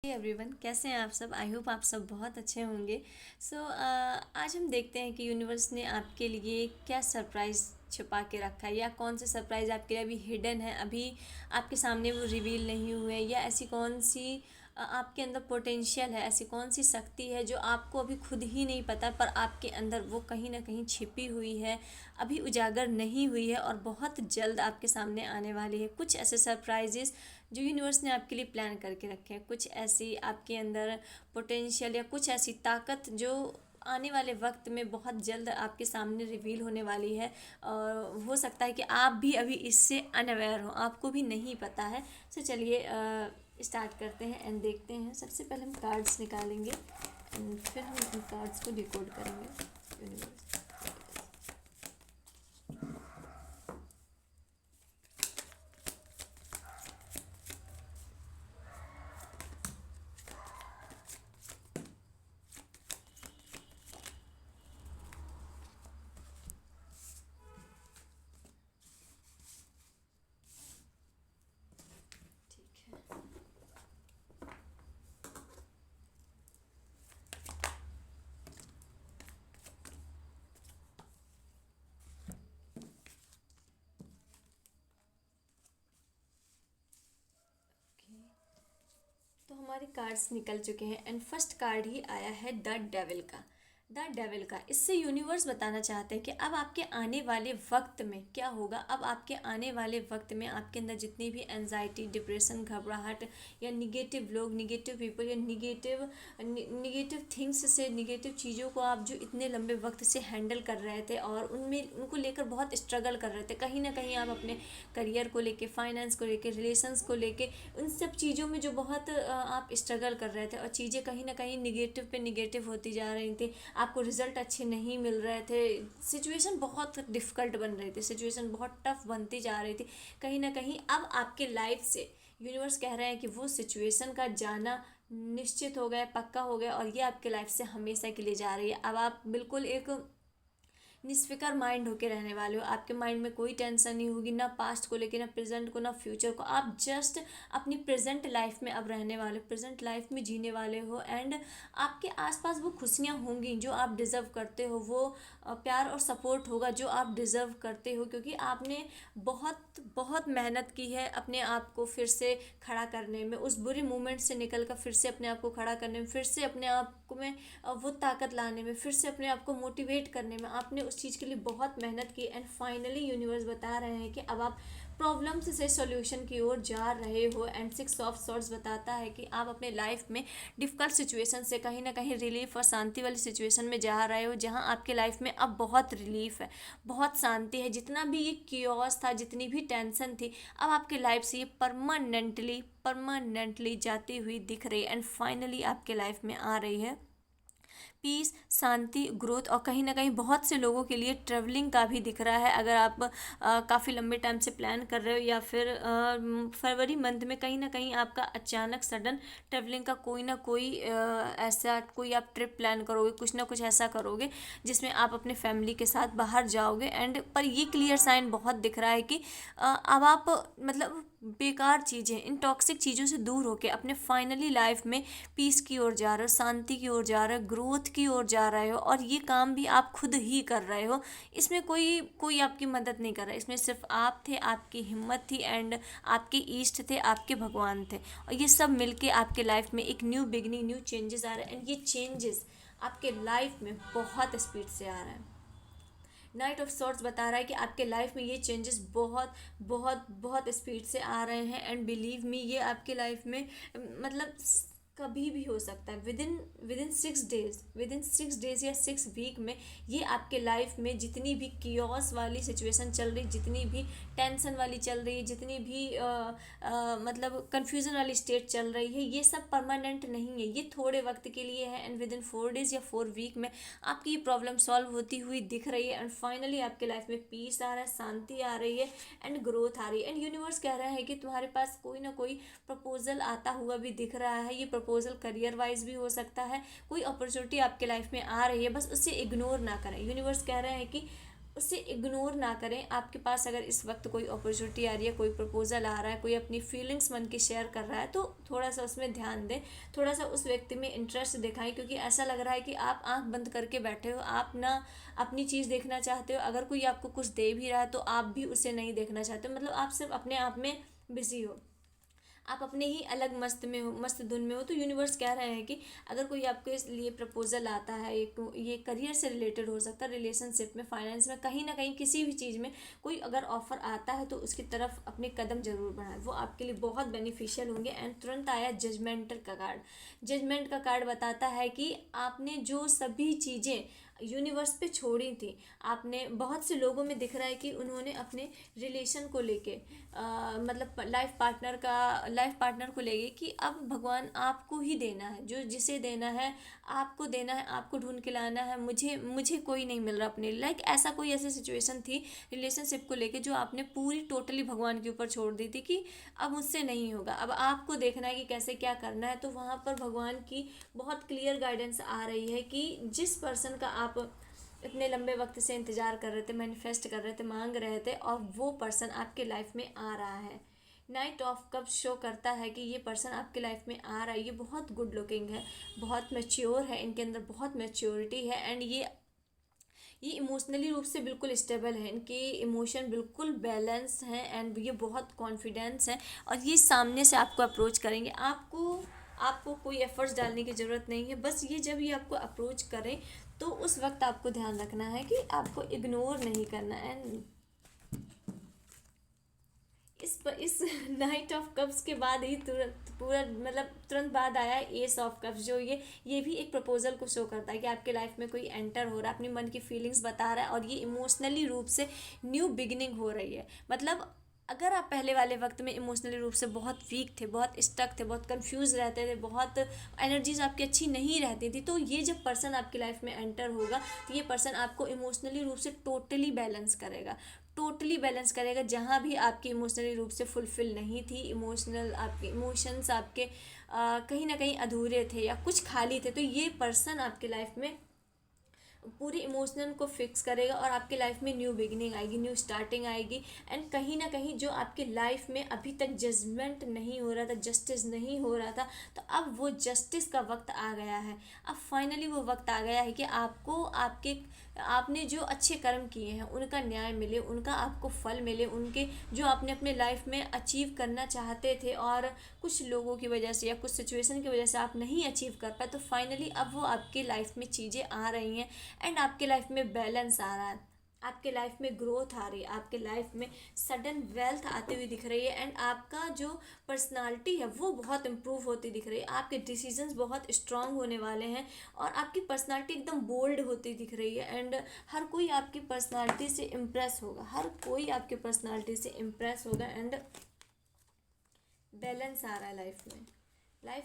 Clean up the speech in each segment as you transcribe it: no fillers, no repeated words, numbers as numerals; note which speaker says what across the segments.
Speaker 1: Everyone, कैसे हैं आप सब। आई होप आप सब बहुत अच्छे होंगे। आज हम देखते हैं कि यूनिवर्स ने आपके लिए क्या सरप्राइज़ छुपा के रखा है, या कौन से सरप्राइज़ आपके लिए अभी हिडन है, अभी आपके सामने वो रिवील नहीं हुए, या ऐसी कौन सी आपके अंदर पोटेंशियल है, ऐसी कौन सी शक्ति है जो आपको अभी खुद ही नहीं पता, पर आपके अंदर वो कहीं ना कहीं छिपी हुई है, अभी उजागर नहीं हुई है और बहुत जल्द आपके सामने आने वाली है। कुछ ऐसे सरप्राइजेस जो यूनिवर्स ने आपके लिए प्लान करके रखे हैं, कुछ ऐसी आपके अंदर पोटेंशियल या कुछ ऐसी ताकत जो आने वाले वक्त में बहुत जल्द आपके सामने रिवील होने वाली है। और हो सकता है कि आप भी अभी इससे अनअवेयर हो, आपको भी नहीं पता है। चलिए स्टार्ट करते हैं एंड देखते हैं। सबसे पहले हम कार्ड्स निकालेंगे एंड फिर हम उन कार्ड्स को डिकोड करेंगे यूनिवर्स। ठीक है, ओके। तो हमारे कार्ड्स निकल चुके हैं एंड फर्स्ट कार्ड ही आया है द डेविल का। द डेविल का, इससे यूनिवर्स बताना चाहते हैं कि अब आपके आने वाले वक्त में क्या होगा। अब आपके आने वाले वक्त में आपके अंदर जितनी भी एनजाइटी, डिप्रेशन, घबराहट या निगेटिव लोग, निगेटिव पीपल या निगेटिव थिंग्स से, निगेटिव चीज़ों को आप जो इतने लंबे वक्त से हैंडल कर रहे थे और उनमें उनको लेकर बहुत स्ट्रगल कर रहे थे, कहीं ना कहीं आप अपने करियर को लेके, फाइनेंस को लेके, रिलेशंस को लेके, उन सब चीज़ों में जो बहुत आप स्ट्रगल कर रहे थे और चीज़ें कहीं ना कहीं निगेटिव पे निगेटिव होती जा रही थी, आपको रिजल्ट अच्छे नहीं मिल रहे थे, सिचुएशन बहुत डिफ़िकल्ट बन रही थी, सिचुएशन बहुत टफ बनती जा रही थी। कहीं ना कहीं अब आपके लाइफ से यूनिवर्स कह रहे हैं कि वो सिचुएशन का जाना निश्चित हो गया, पक्का हो गया, और ये आपके लाइफ से हमेशा के लिए जा रही है। अब आप बिल्कुल एक निस्फिकर माइंड होके रहने वाले हो। आपके माइंड में कोई टेंशन नहीं होगी, ना पास्ट को लेके, ना प्रेजेंट को, ना फ्यूचर को। आप जस्ट अपनी प्रेजेंट लाइफ में अब रहने वाले हो, प्रेजेंट लाइफ में जीने वाले हो। एंड आपके आसपास वो खुशियाँ होंगी जो आप डिज़र्व करते हो, वो प्यार और सपोर्ट होगा जो आप डिज़र्व करते हो, क्योंकि आपने बहुत बहुत मेहनत की है अपने आप को फिर से खड़ा करने में, उस बुरे मोमेंट से निकल कर फिर से अपने आप को खड़ा करने में, फिर से अपने आप को में वो ताकत लाने में, फिर से अपने आप को मोटिवेट करने में आपने उस चीज़ के लिए बहुत मेहनत की। एंड फाइनली यूनिवर्स बता रहे हैं कि अब आप प्रॉब्लम्स से सॉल्यूशन की ओर जा रहे हो। एंड सिक्स ऑफ सॉर्ड्स बताता है कि आप अपने लाइफ में डिफ़िकल्ट सिचुएशन से कहीं ना कहीं रिलीफ और शांति वाली सिचुएशन में जा रहे हो, जहां आपके लाइफ में अब बहुत रिलीफ है, बहुत शांति है। जितना भी ये कियोस था, जितनी भी टेंशन थी, अब आपके लाइफ से ये परमानेंटली परमानेंटली जाती हुई दिख रही है। एंड फाइनली आपके लाइफ में आ रही है पीस, शांति, ग्रोथ। और कहीं ना कहीं बहुत से लोगों के लिए ट्रैवलिंग का भी दिख रहा है। अगर आप काफ़ी लंबे टाइम से प्लान कर रहे हो, या फिर फरवरी मंथ में कहीं ना कहीं आपका अचानक सडन ट्रैवलिंग का कोई ना कोई ऐसा कोई आप ट्रिप प्लान करोगे, कुछ ना कुछ ऐसा करोगे जिसमें आप अपने फैमिली के साथ बाहर जाओगे। एंड पर ये क्लियर साइन बहुत दिख रहा है कि अब आप मतलब बेकार चीज़ें, इन टॉक्सिक चीज़ों से दूर होके अपने फाइनली लाइफ में पीस की ओर जा रहे हो, शांति की ओर जा रहे हो, ग्रोथ की ओर जा रहे हो। और ये काम भी आप खुद ही कर रहे हो, इसमें कोई कोई आपकी मदद नहीं कर रहा है। इसमें सिर्फ आप थे, आपकी हिम्मत थी, एंड आपके ईष्ट थे, आपके भगवान थे, और ये सब मिलके आपके लाइफ में एक न्यू बिगनिंग, न्यू चेंजेस आ रहे हैं। एंड ये चेंजेस आपके लाइफ में बहुत स्पीड से आ रहा है। नाइट ऑफ सॉर्ट्स बता रहा है कि आपके लाइफ में ये चेंजेस बहुत बहुत बहुत स्पीड से आ रहे हैं। एंड बिलीव मी, ये आपके लाइफ में मतलब कभी भी हो सकता है। विदिन 6 डेज, विदिन 6 डेज या 6 वीक में ये आपके लाइफ में जितनी भी कियोस वाली सिचुएशन चल रही, जितनी भी टेंशन वाली चल रही, जितनी भी मतलब कन्फ्यूज़न वाली स्टेट चल रही है, ये सब परमानेंट नहीं है, ये थोड़े वक्त के लिए है। एंड विदिन 4 डेज या 4 वीक में आपकी प्रॉब्लम सॉल्व होती हुई दिख रही है। एंड फाइनली आपके लाइफ में पीस आ रहा है, शांति आ रही है, एंड ग्रोथ आ रही है। एंड यूनिवर्स कह रहा है कि तुम्हारे पास कोई ना कोई प्रपोजल आता हुआ भी दिख रहा है। ये प्रपोजल करियर वाइज भी हो सकता है, कोई अपॉर्चुनिटी आपके लाइफ में आ रही है, बस उसे इग्नोर ना करें। यूनिवर्स कह रहे हैं कि उसे इग्नोर ना करें। आपके पास अगर इस वक्त कोई अपॉर्चुनिटी आ रही है, कोई प्रपोजल आ रहा है, कोई अपनी फीलिंग्स मन की शेयर कर रहा है, तो थोड़ा सा उसमें ध्यान दें, थोड़ा सा उस व्यक्ति में इंटरेस्ट दिखाएं, क्योंकि ऐसा लग रहा है कि आप आंख बंद करके बैठे हो, आप ना अपनी चीज़ देखना चाहते हो। अगर कोई आपको कुछ दे भी रहा है तो आप भी उसे नहीं देखना चाहते हो, मतलब आप सिर्फ अपने आप में बिजी हो, आप अपने ही अलग मस्त में हो, मस्त धुन में हो। तो यूनिवर्स कह रहे हैं कि अगर कोई आपके लिए प्रपोजल आता है, एक ये करियर से रिलेटेड हो सकता है, रिलेशनशिप में, फाइनेंस में, कहीं ना कहीं किसी भी चीज़ में कोई अगर ऑफर आता है तो उसकी तरफ अपने कदम जरूर बढ़ाएं, वो आपके लिए बहुत बेनिफिशियल होंगे। एंड तुरंत आया जजमेंटल का कार्ड। जजमेंट का कार्ड बताता है कि आपने जो सभी चीज़ें यूनिवर्स पे छोड़ी थी, आपने बहुत से लोगों में दिख रहा है कि उन्होंने अपने रिलेशन को लेके मतलब लाइफ पार्टनर को लेके कि अब भगवान आपको ही देना है, जो जिसे देना है आपको देना है, आपको ढूंढ के लाना है, मुझे मुझे कोई नहीं मिल रहा अपने लाइक ऐसा कोई ऐसी सिचुएशन थी रिलेशनशिप को लेके जो आपने पूरी टोटली भगवान के ऊपर छोड़ दी थी कि अब मुझसे नहीं होगा, अब आपको देखना है कि कैसे क्या करना है। तो वहाँ पर भगवान की बहुत क्लियर गाइडेंस आ रही है कि जिस पर्सन का आप इतने लंबे वक्त से इंतज़ार कर रहे थे, मैनिफेस्ट कर रहे थे, मांग रहे थे, और वो पर्सन आपके लाइफ में आ रहा है। नाइट ऑफ कप्स शो करता है कि ये पर्सन आपके लाइफ में आ रहा है, ये बहुत गुड लुकिंग है, बहुत मैच्योर है, इनके अंदर बहुत मैच्योरिटी है, एंड ये इमोशनली रूप से बिल्कुल स्टेबल है, इनके इमोशन बिल्कुल बैलेंस हैं, एंड ये बहुत कॉन्फिडेंस है, और ये सामने से आपको अप्रोच करेंगे। आपको आपको कोई एफर्ट्स डालने की ज़रूरत नहीं है, बस ये जब ये आपको अप्रोच करें तो उस वक्त आपको ध्यान रखना है कि आपको इग्नोर नहीं करना। एंड इस नाइट ऑफ कप्स के बाद ही तुरंत पूरा मतलब तुरंत बाद आया एस ऑफ कप्स, जो ये भी एक प्रपोजल को शो करता है कि आपके लाइफ में कोई एंटर हो रहा है, अपनी मन की फीलिंग्स बता रहा है, और ये इमोशनली रूप से न्यू बिगिनिंग हो रही है। मतलब अगर आप पहले वाले वक्त में इमोशनली रूप से बहुत वीक थे, बहुत स्टक थे, बहुत कंफ्यूज रहते थे, बहुत एनर्जीज आपकी अच्छी नहीं रहती थी, तो ये जब पर्सन आपकी लाइफ में एंटर होगा तो ये पर्सन आपको इमोशनली रूप से टोटली बैलेंस करेगा, टोटली बैलेंस करेगा। जहाँ भी आपकी इमोशनली रूप से फुलफिल नहीं थी, इमोशनल आपके इमोशंस आपके कहीं ना कहीं अधूरे थे या कुछ खाली थे, तो ये पर्सन आपके लाइफ में पूरी इमोशनल को फिक्स करेगा, और आपके लाइफ में न्यू बिगिनिंग आएगी, न्यू स्टार्टिंग आएगी। एंड कहीं ना कहीं जो आपके लाइफ में अभी तक जजमेंट नहीं हो रहा था, जस्टिस नहीं हो रहा था, तो अब वो जस्टिस का वक्त आ गया है। अब फाइनली वो वक्त आ गया है कि आपको आपने जो अच्छे कर्म किए हैं उनका न्याय मिले, उनका आपको फल मिले, उनके जो आपने अपने लाइफ में अचीव करना चाहते थे और कुछ लोगों की वजह से या कुछ सिचुएशन की वजह से आप नहीं अचीव कर पाए, तो फाइनली अब वो आपके लाइफ में चीज़ें आ रही हैं, एंड आपके लाइफ में बैलेंस आ रहा है, आपके लाइफ में ग्रोथ आ रही है, आपके लाइफ में सडन वेल्थ आती हुई दिख रही है, एंड आपका जो पर्सनालिटी है वो बहुत इम्प्रूव होती दिख रही है, आपके डिसीजंस बहुत स्ट्रांग होने वाले हैं, और आपकी पर्सनालिटी एकदम बोल्ड होती दिख रही है। एंड हर कोई आपकी पर्सनालिटी से इम्प्रेस होगा, हर कोई आपकी पर्सनालिटी से इम्प्रेस होगा, एंड बैलेंस आ रहा है लाइफ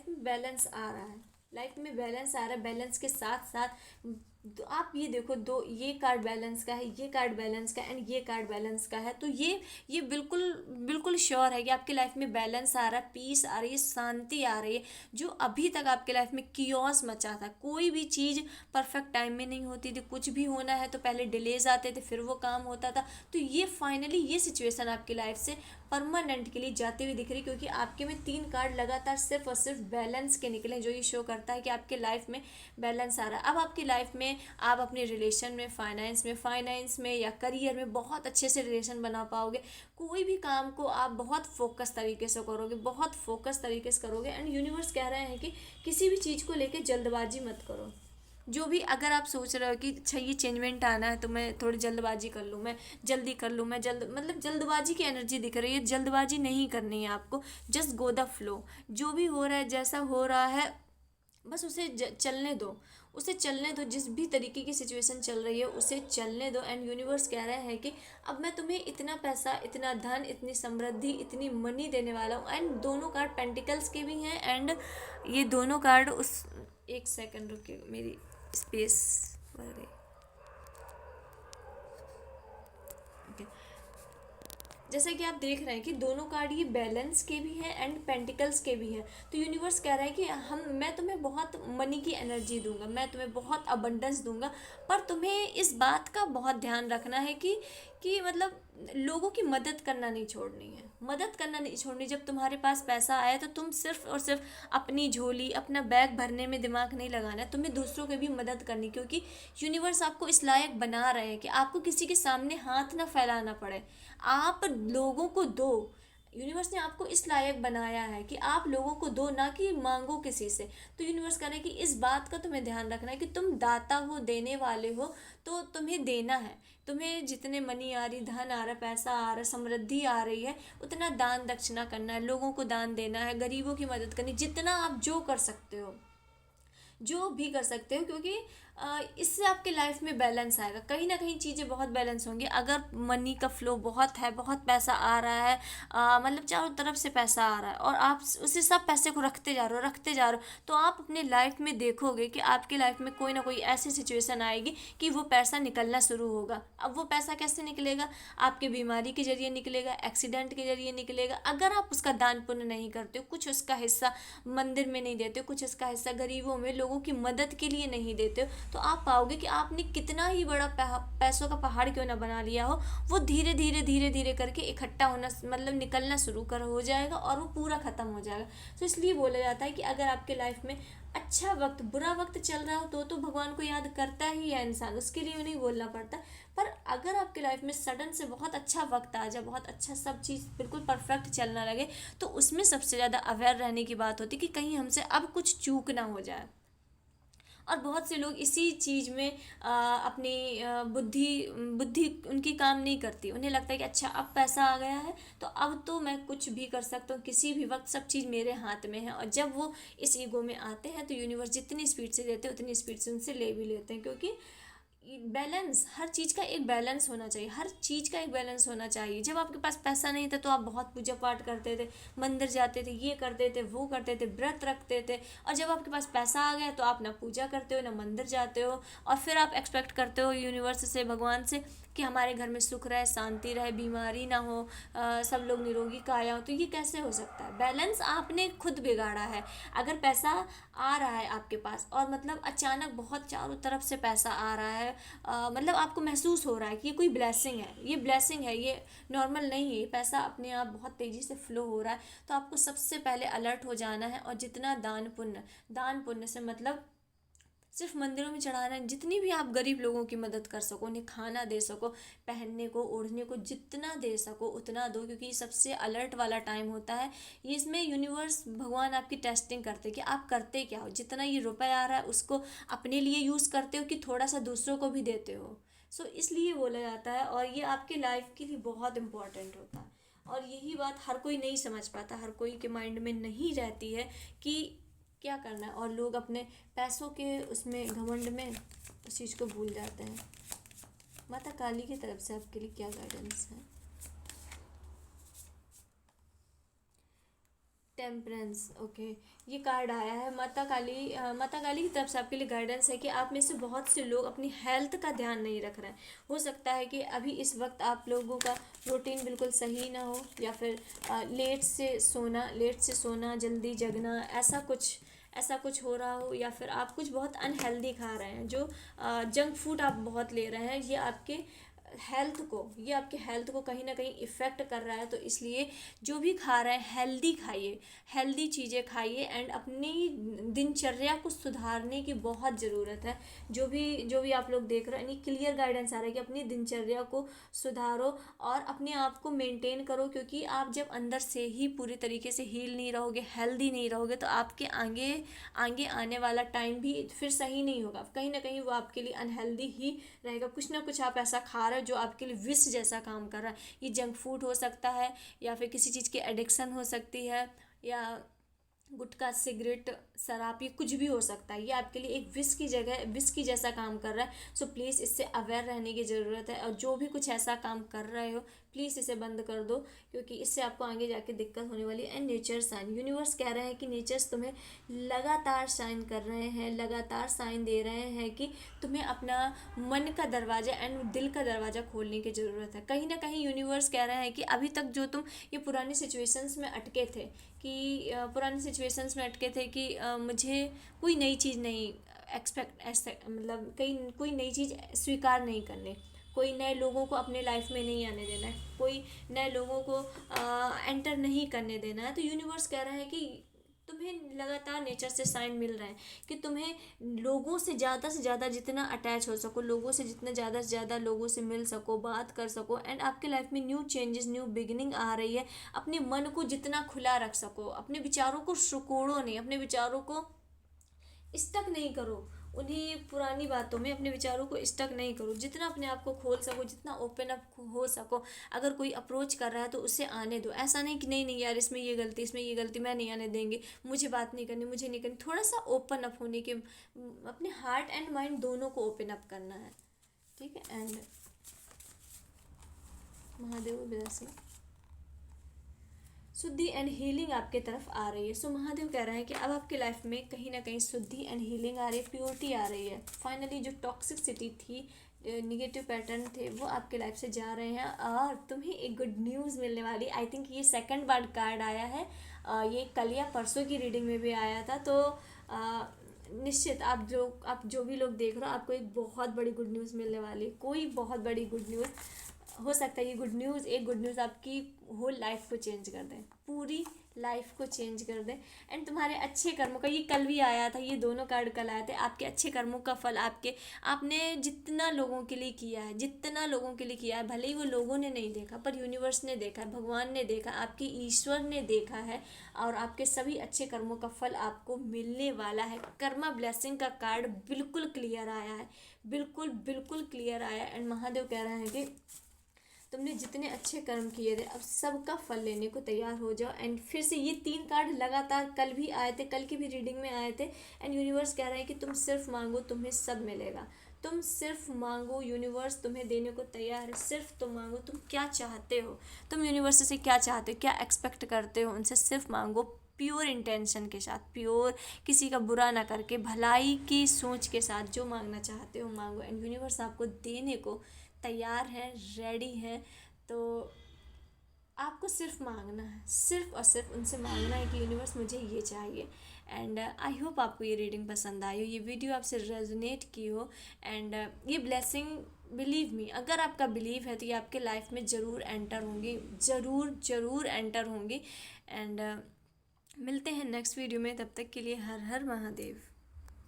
Speaker 1: में बैलेंस आ रहा है, लाइफ में बैलेंस आ रहा है। बैलेंस के साथ साथ तो आप ये देखो, दो ये कार्ड बैलेंस का है, ये कार्ड बैलेंस का, एंड ये कार्ड बैलेंस का है, तो ये बिल्कुल बिल्कुल श्योर है कि आपकी लाइफ में बैलेंस आ रहा है, पीस आ रही है, शांति आ रही है। जो अभी तक आपके लाइफ में कियोस मचा था, कोई भी चीज़ परफेक्ट टाइम में नहीं होती थी, कुछ भी होना है तो पहले डिलेज आते थे, फिर वो काम होता था, तो ये फाइनली ये सिचुएशन आपकी लाइफ से परमानेंट के लिए जाती हुई दिख रही, क्योंकि आपके में 3 कार्ड लगातार सिर्फ और सिर्फ बैलेंस के निकले, जो ये शो करता है कि आपके लाइफ में बैलेंस आ रहा है। अब आपकी लाइफ में आप अपने रिलेशन में, फाइनेंस में या करियर में बहुत अच्छे से रिलेशन बना पाओगे। कोई भी काम को आप बहुत फोकस तरीके से करोगे, बहुत फोकस तरीके से करोगे, एंड यूनिवर्स कह रहे हैं कि किसी भी चीज़ को लेकर जल्दबाजी मत करो। जो भी अगर आप सोच रहे हो कि अच्छा ये चेंजमेंट आना है तो मैं थोड़ी जल्दबाजी कर लूँ, मैं जल्दी कर लूँ, मैं मतलब जल्दबाजी की एनर्जी दिख रही है, जल्दबाजी नहीं करनी है आपको। जस्ट गो द फ्लो, जो भी हो रहा है, जैसा हो रहा है, बस उसे चलने दो, उसे चलने दो। जिस भी तरीके की सिचुएशन चल रही है उसे चलने दो। एंड यूनिवर्स कह रहे हैं कि अब मैं तुम्हें इतना पैसा, इतना धन, इतनी समृद्धि, इतनी मनी देने वाला हूँ। एंड दोनों कार्ड पेंटिकल्स के भी हैं, एंड ये दोनों कार्ड उस एक सेकंड रुकिए, मेरी स्पेस बढ़ गई। ओके, जैसा कि आप देख रहे हैं कि दोनों कार्ड ये बैलेंस के भी हैं एंड पेंटिकल्स के भी हैं। तो यूनिवर्स कह रहा है कि मैं तुम्हें बहुत मनी की एनर्जी दूंगा, मैं तुम्हें बहुत अबंडेंस दूंगा, पर तुम्हें इस बात का बहुत ध्यान रखना है कि मतलब लोगों की मदद करना नहीं छोड़नी है, मदद करना नहीं छोड़नी। जब तुम्हारे पास पैसा आए तो तुम सिर्फ और सिर्फ अपनी झोली, अपना बैग भरने में दिमाग नहीं लगाना है, तुम्हें दूसरों की भी मदद करनी, क्योंकि यूनिवर्स आपको इस लायक बना रहे हैं कि आपको किसी के सामने हाथ ना फैलाना पड़े। आप लोगों को दो, यूनिवर्स ने आपको इस लायक बनाया है कि आप लोगों को दो, ना कि मांगो किसी से। तो यूनिवर्स कह रहे हैं कि इस बात का तुम्हें ध्यान रखना है कि तुम दाता हो, देने वाले हो, तो तुम्हें देना है। तुम्हें जितने मनी आ रही, धन आ रहा, पैसा आ रहा, समृद्धि आ रही है, उतना दान दक्षिणा करना है, लोगों को दान देना है, गरीबों की मदद करनी, जितना आप जो कर सकते हो, जो भी कर सकते हो, क्योंकि इससे आपके लाइफ में बैलेंस आएगा। कहीं ना कहीं चीज़ें बहुत बैलेंस होंगी अगर मनी का फ्लो बहुत है, बहुत पैसा आ रहा है, मतलब चारों तरफ से पैसा आ रहा है और आप उसी सब पैसे को रखते जा रहे हो, रखते जा रहे हो, तो आप अपने लाइफ में देखोगे कि आपकी लाइफ में कोई ना कोई ऐसी सिचुएशन आएगी कि वो पैसा निकलना शुरू होगा। अब वो पैसा कैसे निकलेगा? आपके बीमारी के जरिए निकलेगा, एक्सीडेंट के जरिए निकलेगा। अगर आप उसका दान पुण्य नहीं करते हो, कुछ उसका हिस्सा मंदिर में नहीं देते हो, कुछ उसका हिस्सा गरीबों में, लोगों की मदद के लिए नहीं देते हो, तो आप पाओगे कि आपने कितना ही बड़ा पैसों का पहाड़ क्यों ना बना लिया हो, वो धीरे धीरे धीरे धीरे करके इकट्ठा होना, मतलब निकलना शुरू कर हो जाएगा और वो पूरा ख़त्म हो जाएगा। तो इसलिए बोला जाता है कि अगर आपके लाइफ में अच्छा वक्त, बुरा वक्त चल रहा हो तो भगवान को याद करता ही है इंसान, उसके लिए नहीं बोलना पड़ता। पर अगर आपके लाइफ में सडन से बहुत अच्छा वक्त आ जाए, बहुत अच्छा सब चीज़ बिल्कुल परफेक्ट चलना लगे, तो उसमें सबसे ज़्यादा अवेयर रहने की बात होती है कि कहीं हमसे अब कुछ चूक ना हो जाए। और बहुत से लोग इसी चीज़ में अपनी बुद्धि बुद्धि उनकी काम नहीं करती। उन्हें लगता है कि अच्छा अब पैसा आ गया है तो अब तो मैं कुछ भी कर सकता हूँ, किसी भी वक्त सब चीज़ मेरे हाथ में है। और जब वो इस ईगो में आते हैं तो यूनिवर्स जितनी स्पीड से देते हैं उतनी स्पीड से उनसे ले भी लेते हैं, क्योंकि बैलेंस, हर चीज़ का एक बैलेंस होना चाहिए, हर चीज़ का एक बैलेंस होना चाहिए। जब आपके पास पैसा नहीं था तो आप बहुत पूजा पाठ करते थे, मंदिर जाते थे, ये करते थे, वो करते थे, व्रत रखते थे। और जब आपके पास पैसा आ गया तो आप ना पूजा करते हो, ना मंदिर जाते हो, और फिर आप एक्सपेक्ट करते हो यूनिवर्स से, भगवान से, कि हमारे घर में सुख रहे, शांति रहे, बीमारी ना हो, सब लोग निरोगी काया हो। तो ये कैसे हो सकता है? बैलेंस आपने खुद बिगाड़ा है। अगर पैसा आ रहा है आपके पास और मतलब अचानक बहुत चारों तरफ से पैसा आ रहा है, मतलब आपको महसूस हो रहा है कि ये कोई ब्लेसिंग है, ये ब्लेसिंग है, ये नॉर्मल नहीं है, ये पैसा अपने आप बहुत तेज़ी से फ्लो हो रहा है, तो आपको सबसे पहले अलर्ट हो जाना है। और जितना दान पुण्य से मतलब सिर्फ मंदिरों में चढ़ाना है, जितनी भी आप गरीब लोगों की मदद कर सको, उन्हें खाना दे सको, पहनने को, ओढ़ने को, जितना दे सको उतना दो, क्योंकि ये सबसे अलर्ट वाला टाइम होता है। ये इसमें यूनिवर्स, भगवान आपकी टेस्टिंग करते हैं कि आप करते क्या हो, जितना ये रुपया आ रहा है उसको अपने लिए यूज़ करते हो कि थोड़ा सा दूसरों को भी देते हो। सो इसलिए बोला जाता है, और ये आपके लाइफ के लिए बहुत इम्पोर्टेंट होता है। और यही बात हर कोई नहीं समझ पाता, हर कोई के माइंड में नहीं रहती है कि क्या करना है, और लोग अपने पैसों के उसमें घमंड में उस चीज़ को भूल जाते हैं। माता काली की तरफ से आपके लिए क्या गाइडेंस है? Temperance, okay. ये कार्ड आया है माता काली की तरफ से आपके लिए गाइडेंस है कि आप में से बहुत से लोग अपनी हेल्थ का ध्यान नहीं रख रहे हैं। हो सकता है कि अभी इस वक्त आप लोगों का रूटीन बिल्कुल सही ना हो, या फिर लेट से सोना, जल्दी जगना, ऐसा कुछ हो रहा हो, या फिर आप कुछ बहुत अनहेल्दी खा रहे हैं, जो जंक फूड आप बहुत ले रहे हैं, ये आपके हेल्थ को कहीं ना कहीं इफ़ेक्ट कर रहा है। तो इसलिए जो भी खा रहे हैं हेल्दी खाइए, हेल्दी चीज़ें खाइए, एंड अपनी दिनचर्या को सुधारने की बहुत ज़रूरत है। जो भी आप लोग देख रहे हैं, यानी क्लियर गाइडेंस आ रहा है कि अपनी दिनचर्या को सुधारो और अपने आप को मेंटेन करो, क्योंकि आप जब अंदर से ही पूरी तरीके से हील नहीं रहोगे, हेल्दी नहीं रहोगे, तो आपके आगे आगे आने वाला टाइम भी फिर सही नहीं होगा। कहीं ना कहीं वो आपके लिए अनहेल्दी ही रहेगा। कुछ ना कुछ आप ऐसा खा रहे हो जो आपके लिए विष जैसा काम कर रहा है। ये जंक फूड हो सकता है, या फिर किसी चीज़ की एडिक्शन हो सकती है, या गुटखा, सिगरेट, शराब, ये कुछ भी हो सकता है। ये आपके लिए एक विष की जैसा काम कर रहा है। सो प्लीज़ इससे अवेयर रहने की ज़रूरत है। और जो भी कुछ ऐसा काम कर रहे हो, प्लीज़ इसे बंद कर दो, क्योंकि इससे आपको आगे जाके दिक्कत होने वाली है। एंड नेचर साइन, यूनिवर्स कह रहे हैं कि नेचर्स तुम्हें लगातार साइन कर रहे हैं, लगातार साइन दे रहे हैं कि तुम्हें अपना मन का दरवाज़ा एंड दिल का दरवाज़ा खोलने की ज़रूरत है। कहीं ना कहीं यूनिवर्स कह रहे हैं कि अभी तक जो तुम ये पुरानी सिचुएशंस में अटके थे, कि पुरानी सिचुएशंस में अटके थे कि मुझे कोई नई चीज़ नहीं एक्सपेक्ट, ऐसे मतलब कहीं कोई नई चीज़ स्वीकार नहीं करनी, कोई नए लोगों को अपने लाइफ में नहीं आने देना है, कोई नए लोगों को एंटर नहीं करने देना है। तो यूनिवर्स कह रहा है कि तुम्हें लगातार नेचर से साइन मिल रहे हैं कि तुम्हें लोगों से ज़्यादा जितना अटैच हो सको, लोगों से जितना ज़्यादा से ज़्यादा लोगों से मिल सको, बात कर सको, एंड आपके लाइफ में न्यू चेंजेस, न्यू बिगिनिंग आ रही है। अपने मन को जितना खुला रख सको, अपने विचारों को सिकोड़ो नहीं, अपने विचारों को स्टक नहीं करो, उन्हीं पुरानी बातों में अपने विचारों को स्टक नहीं करो, जितना अपने आप को खोल सको, जितना ओपन अप हो सको। अगर कोई अप्रोच कर रहा है तो उसे आने दो, ऐसा नहीं कि नहीं नहीं यार इसमें ये गलती, इसमें ये गलती, मैं नहीं आने देंगे, मुझे बात नहीं करनी, मुझे नहीं करनी। थोड़ा सा ओपन अप होने के, अपने हार्ट एंड माइंड दोनों को ओपन अप करना है, ठीक है। एंड महादेव ब्लेसिंग, शुद्धि एंड हीलिंग आपके तरफ आ रही है। सो महादेव कह रहे हैं कि अब आपके लाइफ में कहीं ना कहीं शुद्धि एंड हीलिंग आ रही है, प्योरिटी आ रही है। फाइनली जो टॉक्सिसिटी थी, निगेटिव पैटर्न थे, वो आपके लाइफ से जा रहे हैं और तुम्हें एक गुड न्यूज़ मिलने वाली। आई थिंक ये सेकंड बार कार्ड आया है, ये कल या परसों की रीडिंग में भी आया था। तो निश्चित आप जो भी लोग देख रहे हो, आपको एक बहुत बड़ी गुड न्यूज़ मिलने वाली है, कोई बहुत बड़ी गुड न्यूज़ हो सकता है। ये गुड न्यूज़, एक गुड न्यूज़ आपकी होल लाइफ को चेंज कर दें, पूरी लाइफ को चेंज कर दें। एंड तुम्हारे अच्छे कर्मों का, ये कल भी आया था, ये दोनों कार्ड कल आए थे। आपके अच्छे कर्मों का फल, आपने जितना लोगों के लिए किया है, जितना लोगों के लिए किया है, भले ही वो लोगों ने नहीं देखा, पर यूनिवर्स ने देखा है, भगवान ने देखा, आपके ईश्वर ने देखा है, और आपके सभी अच्छे कर्मों का फल आपको मिलने वाला है। कर्मा ब्लेसिंग का कार्ड बिल्कुल क्लियर आया है, बिल्कुल बिल्कुल क्लियर आया। एंड महादेव कह रहे हैं कि तुमने जितने अच्छे कर्म किए थे, अब सबका फल लेने को तैयार हो जाओ। एंड फिर से ये 3 कार्ड लगातार कल भी आए थे, कल की भी रीडिंग में आए थे। एंड यूनिवर्स कह रहे हैं कि तुम सिर्फ मांगो, तुम्हें सब मिलेगा। तुम सिर्फ मांगो, यूनिवर्स तुम्हें देने को तैयार है। सिर्फ तुम मांगो, तुम क्या चाहते हो, तुम यूनिवर्स से क्या चाहते हो, क्या एक्सपेक्ट करते हो, उनसे सिर्फ मांगो, प्योर इंटेंशन के साथ, प्योर, किसी का बुरा ना करके, भलाई की सोच के साथ जो मांगना चाहते हो मांगो। एंड यूनिवर्स आपको देने को तैयार है, रेडी है। तो आपको सिर्फ मांगना है, सिर्फ और सिर्फ उनसे मांगना है कि यूनिवर्स मुझे ये चाहिए। एंड आई होप आपको ये रीडिंग पसंद आई हो, ये वीडियो आपसे रेजोनेट की हो। एंड ये ब्लेसिंग, बिलीव मी, अगर आपका बिलीव है तो ये आपके लाइफ में ज़रूर एंटर होंगी, ज़रूर ज़रूर एंटर होंगी। एंड मिलते हैं नेक्स्ट वीडियो में, तब तक के लिए हर हर महादेव।